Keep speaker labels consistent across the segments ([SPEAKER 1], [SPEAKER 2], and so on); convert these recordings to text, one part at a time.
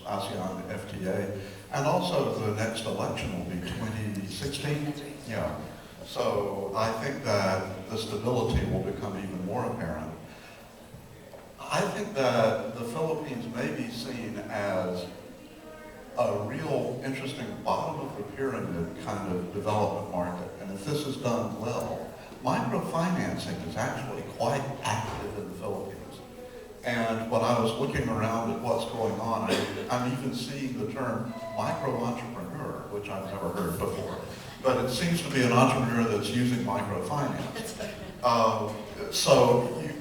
[SPEAKER 1] ASEAN FTA, and also the next election will be 2016.
[SPEAKER 2] That's right.
[SPEAKER 1] Yeah. So I think that the stability will become even more apparent. I think that the Philippines may be seen as a real interesting bottom of the pyramid kind of development market. And if this is done well, microfinancing is actually quite active in the Philippines. And when I was looking around at what's going on, I'm even seeing the term micro-entrepreneur, which I've never heard before. But it seems to be an entrepreneur that's using microfinance.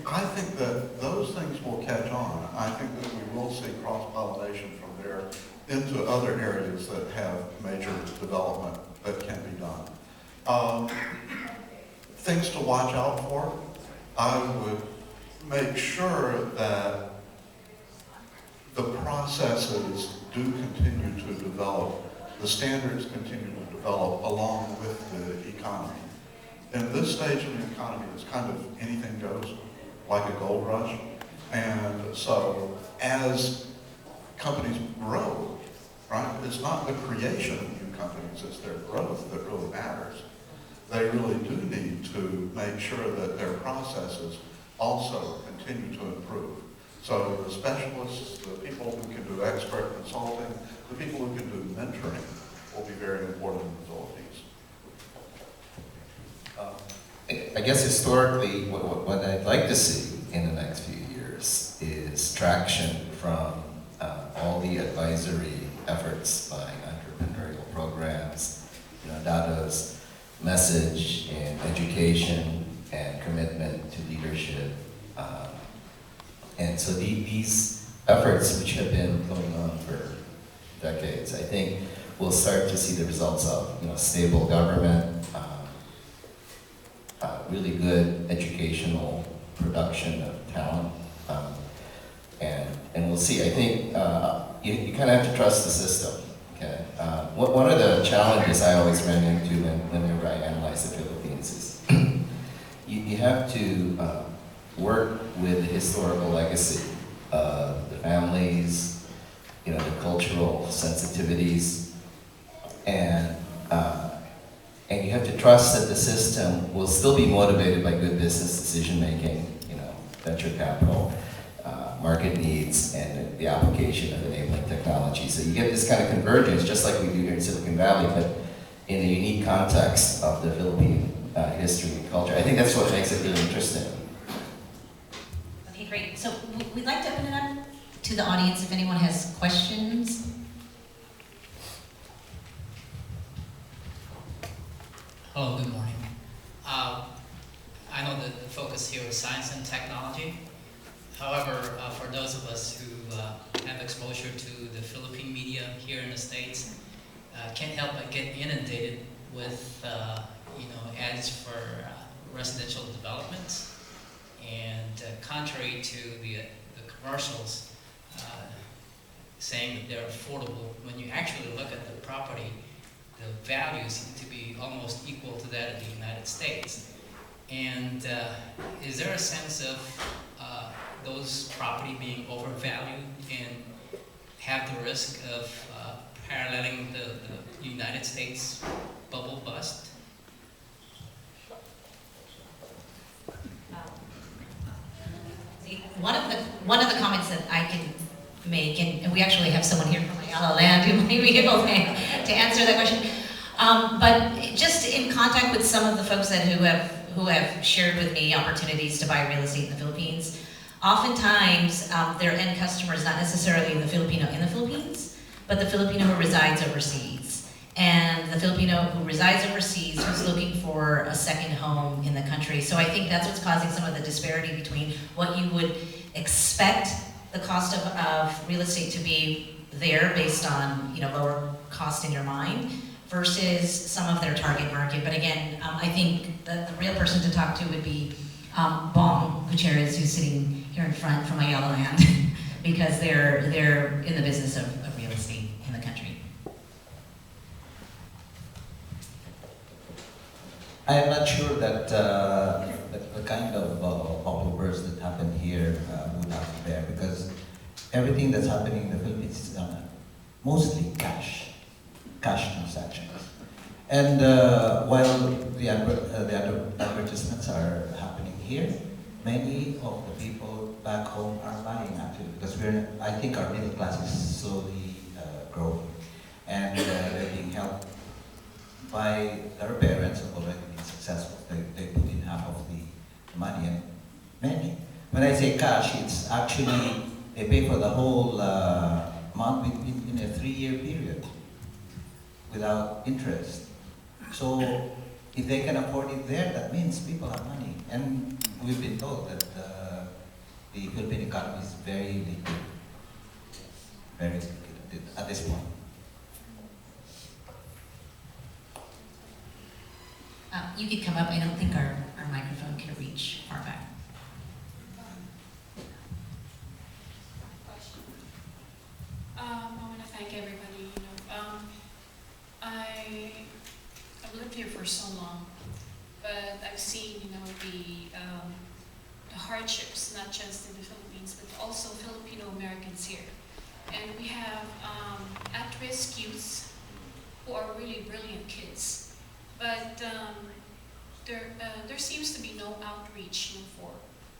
[SPEAKER 1] I think that those things will catch on. I think that we will see cross-pollination from there into other areas that have major development that can be done. Things to watch out for. I would make sure that the processes do continue to develop, the standards continue to develop along with the economy. In this stage of the economy, it's kind of anything goes, like a gold rush. And so as companies grow, right, it's not the creation of new companies, it's their growth that really matters. They really do need to make sure that their processes also continue to improve. So the specialists, the people who can do expert consulting, the people who can do mentoring will be very important in the Philippines.
[SPEAKER 3] I guess historically, what I'd like to see in the next few years is traction from all the advisory efforts by entrepreneurial programs, Dado's message in education and commitment to leadership. And so these efforts, which have been going on for decades, I think we'll start to see the results of stable government, really good educational production of talent, and we'll see. I think you kind of have to trust the system. Okay. One of the challenges I always ran into whenever I analyze the Philippines is you have to work with the historical legacy of the families, the cultural sensitivities, and you have to trust that the system will still be motivated by good business decision making, venture capital, market needs, and the application of enabling technology. So you get this kind of convergence, just like we do here in Silicon Valley, but in the unique context of the Philippine history and culture. I think that's what makes it really interesting.
[SPEAKER 2] Okay, great. So we'd like to open it up to the audience if anyone has questions.
[SPEAKER 4] Hello, good morning. I know that the focus here is science and technology. However, for those of us who have exposure to the Philippine media here in the States, can't help but get inundated with ads for residential developments. And contrary to the commercials saying that they're affordable, when you actually look at the property, the values seem to be almost equal to that of the United States. And is there a sense of those property being overvalued and have the risk of paralleling the United States bubble bust?
[SPEAKER 2] One of the comments that I can make, and we actually have someone here from Ayala Land who may be able to answer that question. But just in contact with some of the folks who have shared with me opportunities to buy real estate in the Philippines, oftentimes their end customer is not necessarily the Filipino in the Philippines, but the Filipino who resides overseas. And the Filipino who resides overseas who's looking for a second home in the country. So I think that's what's causing some of the disparity between what you would expect the cost of real estate to be there based on lower cost in your mind versus some of their target market. But again, I think the real person to talk to would be Bong Gutierrez, who's sitting here in front from Ayala Land, because they're in the business of real estate in the country.
[SPEAKER 5] I am not sure that the kind of bubble burst that happened here would happen there, because everything that's happening in the Philippines is on a mostly cash transactions. And while the advertisements are happening here, many of the people back home are buying actually, because I think our middle class is slowly growing, and they're being helped by their parents who have already been successful. They put in half of the money, and many. When I say cash, it's actually they pay for the whole amount in a 3-year period without interest. So if they can afford it there, that means people have money. And we've been told that the Philippine economy is very liquid, at this point.
[SPEAKER 2] You could come up. I don't think our microphone can reach far back.
[SPEAKER 6] I want to thank everybody. I've lived here for so long, but I've seen, the hardships, not just in the Philippines, but also Filipino Americans here. And we have at-risk youths who are really brilliant kids, but there seems to be no outreach for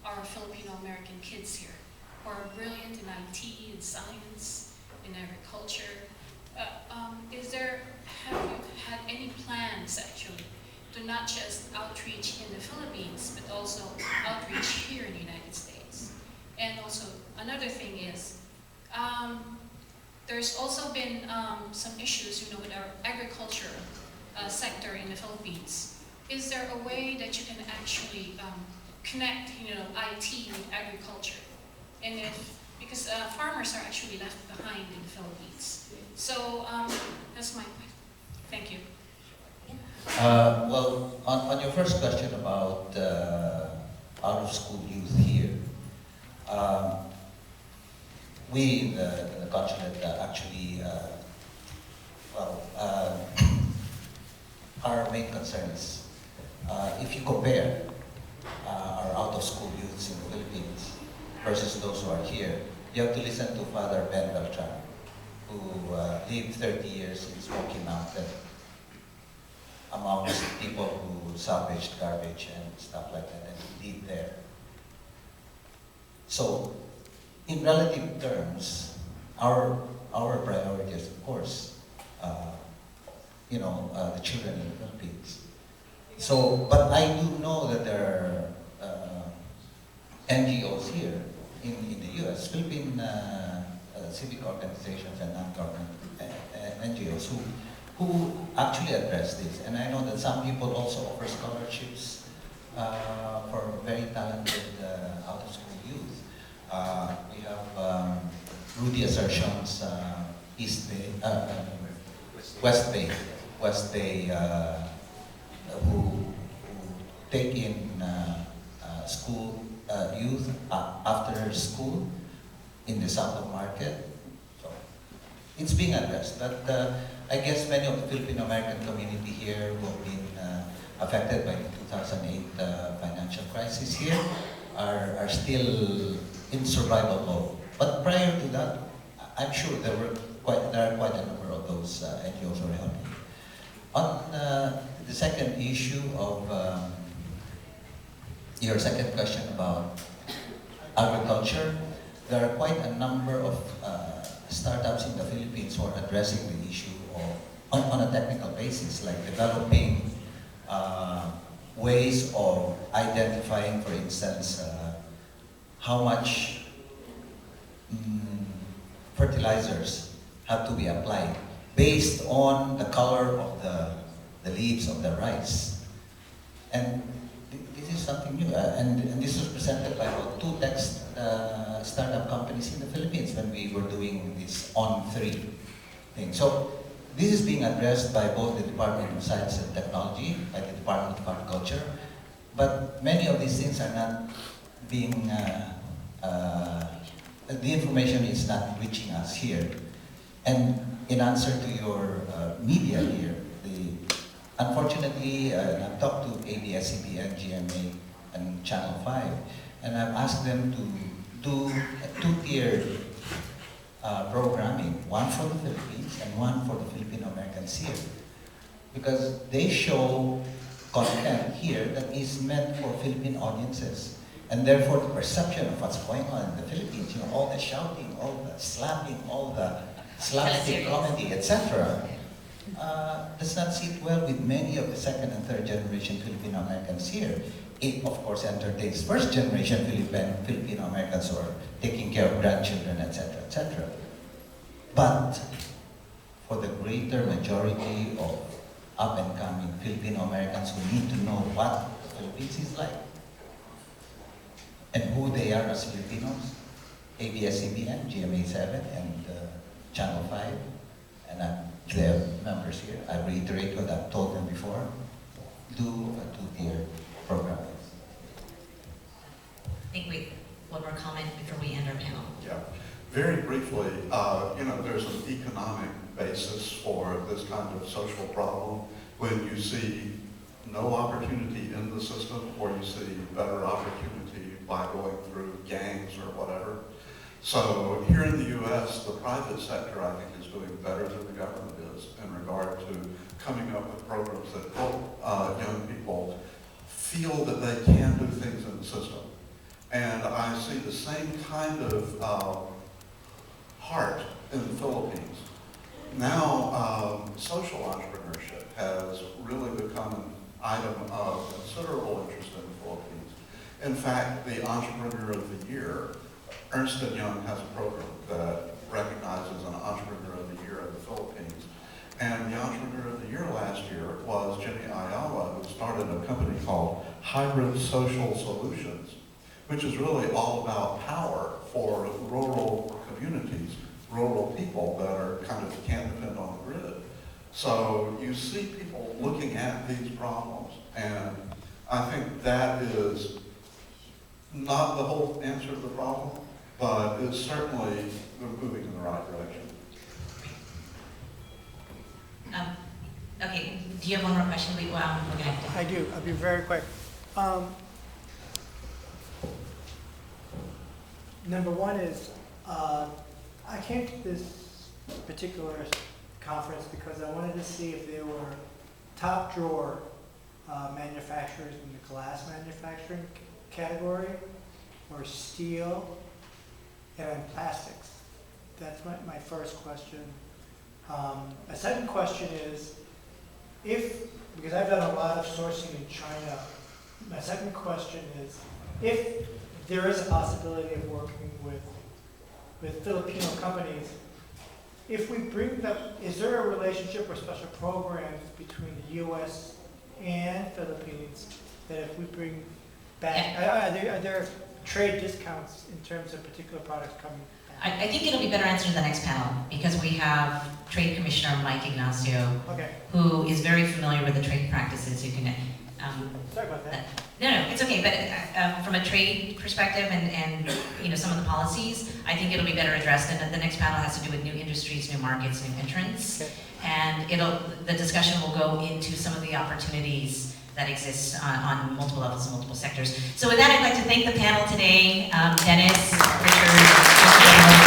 [SPEAKER 6] our Filipino American kids here, who are brilliant in IT, in science, in agriculture. Have you had any plans actually to not just outreach in the Philippines, but also outreach here in the United States? And also, another thing is, there's also been some issues, with our agriculture sector in the Philippines. Is there a way that you can actually connect, IT with agriculture? And because farmers are actually left behind in the Philippines. So that's my question. Thank you.
[SPEAKER 5] Well, on your first question about out-of-school youth here, we in the consulate actually, our main concern is if you compare our out-of-school youths in the Philippines versus those who are here, you have to listen to Father Ben Beltran, who lived 30 years in Smoky Mountain amongst people who salvaged garbage and stuff like that, and he lived there. So, in relative terms, our priority is, of course, the children in the Philippines. So, but I do know that there are NGOs here in the U.S., Philippine civic organizations and non-government NGOs who actually address this. And I know that some people also offer scholarships for very talented out-of-school youth. We have Rudy Assertion's West Bay, who take in school youth after school in the South of Market. So it's being addressed, but I guess many of the Filipino American community here who have been affected by the 2008 financial crisis here are still in survival mode. But prior to that, I'm sure there are quite a number of those NGOs who are helping. On the second issue of your second question about agriculture, there are quite a number of startups in the Philippines who are addressing the issue on a technical basis, like developing ways of identifying, for instance, how much fertilizers have to be applied based on the color of the leaves of the rice. And this is something new, and this was presented by about 2 tech startup companies in the Philippines when we were doing this On3 thing. So this is being addressed by both the Department of Science and Technology, by the Department of Agriculture, but many of these things are not being, the information is not reaching us here. And in answer to your media here, unfortunately, I've talked to ABS-CBN, GMA, and Channel 5, and I've asked them to do a 2-tiered programming, one for the Philippines and one for the Filipino Americans here. Because they show content here that is meant for Philippine audiences. And therefore the perception of what's going on in the Philippines, you know, all the shouting, all the slapping, all the slapstick comedy, etc., does not sit well with many of the second and third generation Filipino Americans here. It, of course, entertains first generation Filipino Americans who are taking care of grandchildren, etc., etc. But for the greater majority of up-and-coming Filipino Americans who need to know what the Philippines is like and who they are as Filipinos, ABS-CBN, GMA7, and Channel 5, and their members here, I reiterate what I've told them before, do a two-tier program.
[SPEAKER 2] I think one more comment before we end our panel.
[SPEAKER 1] Yeah, very briefly, you know, there's an economic basis for this kind of social problem when you see no opportunity in the system or you see better opportunity by going through gangs or whatever. So here in the U.S., the private sector, I think, is doing better than the government is in regard to coming up with programs that help young people feel that they can do things in the system. And I see the same kind of heart in the Philippines. Now, social entrepreneurship has really become an item of considerable interest in the Philippines. In fact, the Entrepreneur of the Year, Ernst & Young has a program that recognizes an Entrepreneur of the Year in the Philippines. And the Entrepreneur of the Year last year was Jimmy Ayala, who started a company called Hybrid Social Solutions, which is really all about power for rural communities, rural people that are kind of can't depend on the grid. So you see people looking at these problems, and I think that is not the whole answer to the problem, but it's certainly moving in the right direction.
[SPEAKER 2] Okay, do you have one more question? We're gonna have to.
[SPEAKER 7] I do. I'll be very quick. Number one is, I came to this particular conference because I wanted to see if there were top drawer manufacturers in the glass manufacturing category, or steel, and plastics. That's my first question. A second question is, because I've done a lot of sourcing in China, my second question is, if there is a possibility of working with Filipino companies, if we bring them, is there a relationship or special programs between the U.S. and Philippines that if we bring back, are there trade discounts in terms of particular products coming back?
[SPEAKER 2] I think it'll be better answered in the next panel because we have Trade Commissioner Mike Ignacio,
[SPEAKER 7] Okay.
[SPEAKER 2] who is very familiar with the trade practices. You can.
[SPEAKER 7] Sorry about that.
[SPEAKER 2] No, it's okay. But from a trade perspective and you know some of the policies, I think it'll be better addressed. And the next panel has to do with new industries, new markets, new entrants,
[SPEAKER 7] Okay.
[SPEAKER 2] and the discussion will go into some of the opportunities that exist on multiple levels and multiple sectors. So with that, I'd like to thank the panel today, Dennis, Richard,